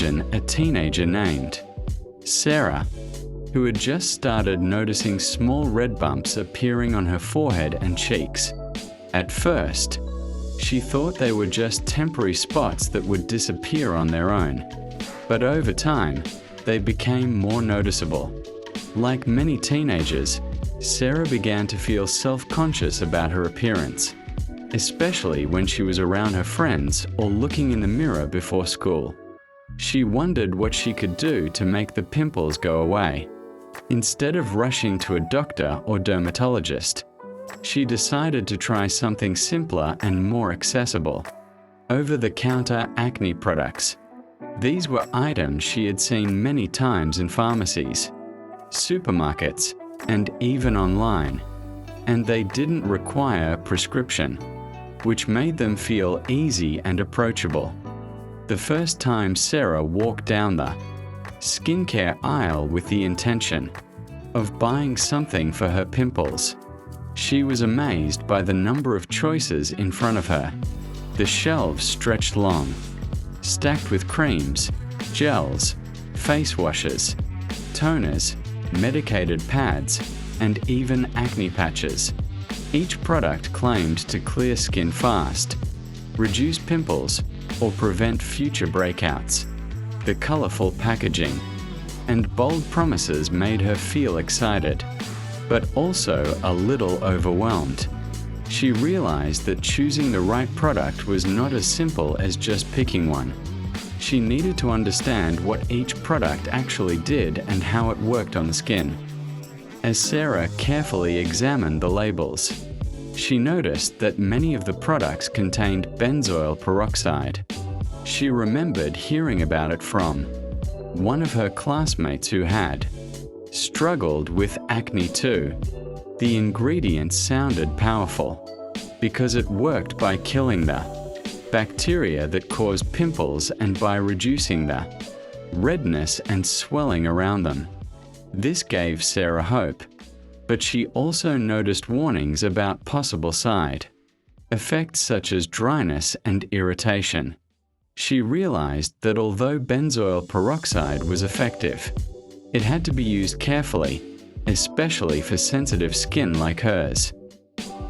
imagine a teenager named Sarah, who had just started noticing small red bumps appearing on her forehead and cheeks. At first, she thought they were just temporary spots that would disappear on their own, but over time, they became more noticeable. Like many teenagers, Sarah began to feel self-conscious about her appearance, especially when she was around her friends or looking in the mirror before school. She wondered what she could do to make the pimples go away. Instead of rushing to a doctor or dermatologist, she decided to try something simpler and more accessible: over-the-counter acne products. These were items she had seen many times in pharmacies, supermarkets, and even online, and they didn't require a prescription, which made them feel easy and approachable. The first time Sarah walked down the skincare aisle with the intention of buying something for her pimples, she was amazed by the number of choices in front of her. The shelves stretched long, stacked with creams, gels, face washes, toners, medicated pads, and even acne patches. Each product claimed to clear skin fast, reduce pimples, or prevent future breakouts. The colorful packaging and bold promises made her feel excited, but also a little overwhelmed. She realized that choosing the right product was not as simple as just picking one. She needed to understand what each product actually did and how it worked on the skin. As Sarah carefully examined the labels, she noticed that many of the products contained benzoyl peroxide. She remembered hearing about it from one of her classmates who had struggled with acne too. The ingredient sounded powerful because it worked by killing the bacteria that cause pimples and by reducing the redness and swelling around them. This gave Sarah hope, but she also noticed warnings about possible side effects such as dryness and irritation. She realized that although benzoyl peroxide was effective, it had to be used carefully, especially for sensitive skin like hers.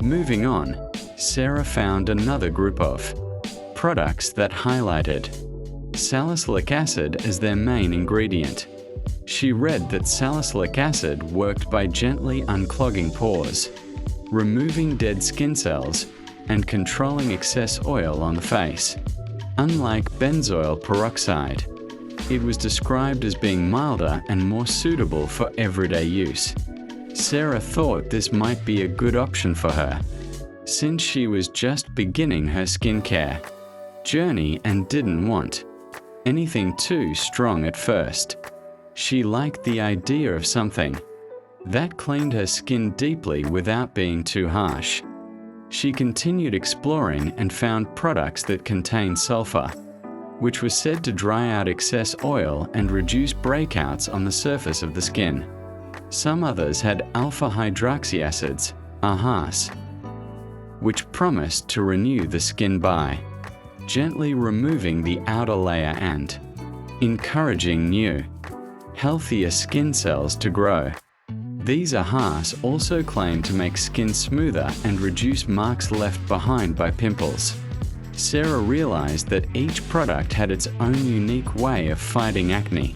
Moving on, Sarah found another group of products that highlighted salicylic acid as their main ingredient. She read that salicylic acid worked by gently unclogging pores, removing dead skin cells, and controlling excess oil on the face. Unlike benzoyl peroxide, it was described as being milder and more suitable for everyday use. Sarah thought this might be a good option for her, since she was just beginning her skincare journey and didn't want anything too strong at first. She liked the idea of something that cleaned her skin deeply without being too harsh. She continued exploring and found products that contained sulfur, which was said to dry out excess oil and reduce breakouts on the surface of the skin. Some others had alpha hydroxy acids, AHAs, which promised to renew the skin by gently removing the outer layer and encouraging new, healthier skin cells to grow. These AHAs also claim to make skin smoother and reduce marks left behind by pimples. Sarah realized that each product had its own unique way of fighting acne,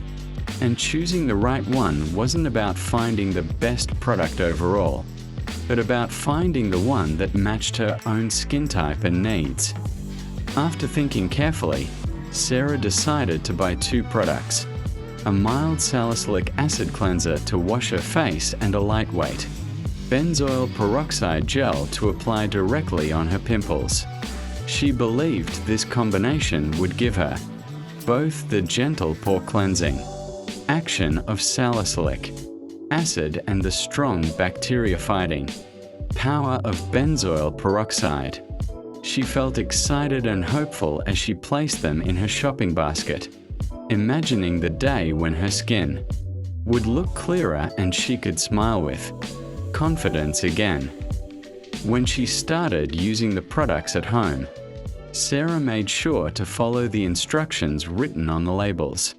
and choosing the right one wasn't about finding the best product overall, but about finding the one that matched her own skin type and needs. After thinking carefully, Sarah decided to buy 2 products: a mild salicylic acid cleanser to wash her face and a lightweight benzoyl peroxide gel to apply directly on her pimples. She believed this combination would give her both the gentle pore cleansing action of salicylic acid and the strong bacteria-fighting power of benzoyl peroxide. She felt excited and hopeful as she placed them in her shopping basket, imagining the day when her skin would look clearer and she could smile with confidence again. When she started using the products at home, Sarah made sure to follow the instructions written on the labels.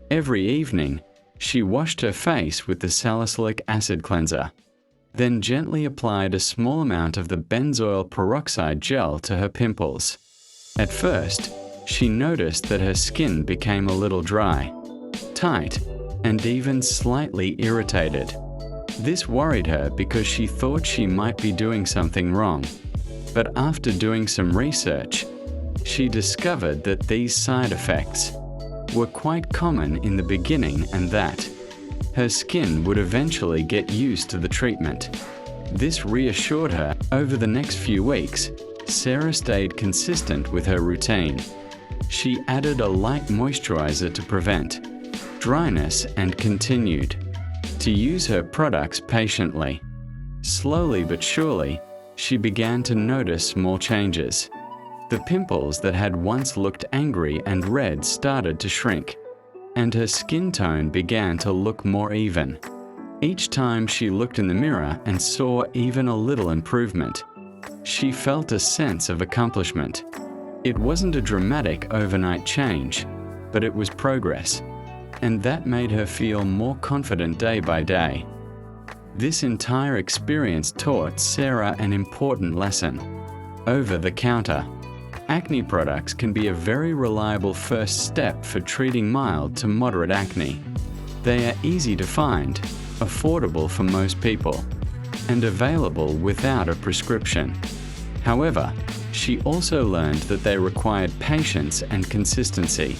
Every evening, she washed her face with the Salicylic Acid cleanser, then gently applied a small amount of the Benzoyl Peroxide gel to her pimples. At first, she noticed that her skin became a little dry, tight, and even slightly irritated. This worried her because she thought she might be doing something wrong. But after doing some research, she discovered that these side effects were quite common in the beginning and that her skin would eventually get used to the treatment. This reassured her. Over the next few weeks, Sarah stayed consistent with her routine. She added a light moisturizer to prevent dryness and continued to use her products patiently. Slowly but surely, she began to notice small changes. The pimples that had once looked angry and red started to shrink, and her skin tone began to look more even. Each time she looked in the mirror and saw even a little improvement, she felt a sense of accomplishment. It wasn't a dramatic overnight change, but it was progress, and that made her feel more confident day by day. This entire experience taught Sarah an important lesson. Over-the-counter acne products can be a very reliable first step for treating mild to moderate acne. They are easy to find, affordable for most people, and available without a prescription. However, she also learned that they required patience and consistency.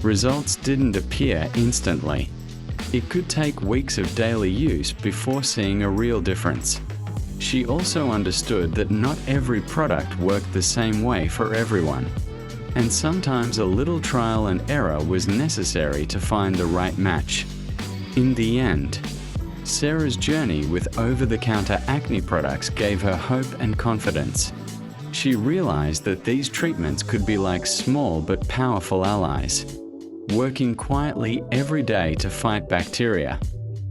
Results didn't appear instantly. It could take weeks of daily use before seeing a real difference. She also understood that not every product worked the same way for everyone, and sometimes a little trial and error was necessary to find the right match. In the end, Sarah's journey with over-the-counter acne products gave her hope and confidence. She realized that these treatments could be like small but powerful allies, working quietly every day to fight bacteria,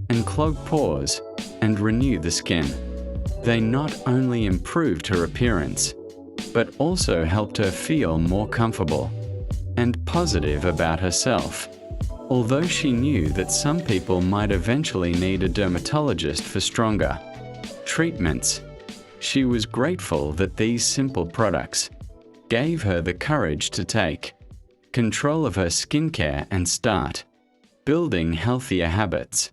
unclog pores, and renew the skin. They not only improved her appearance, but also helped her feel more comfortable and positive about herself. Although she knew that some people might eventually need a dermatologist for stronger treatments, she was grateful that these simple products gave her the courage to take control of her skincare and start building healthier habits.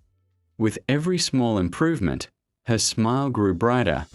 With every small improvement, her smile grew brighter.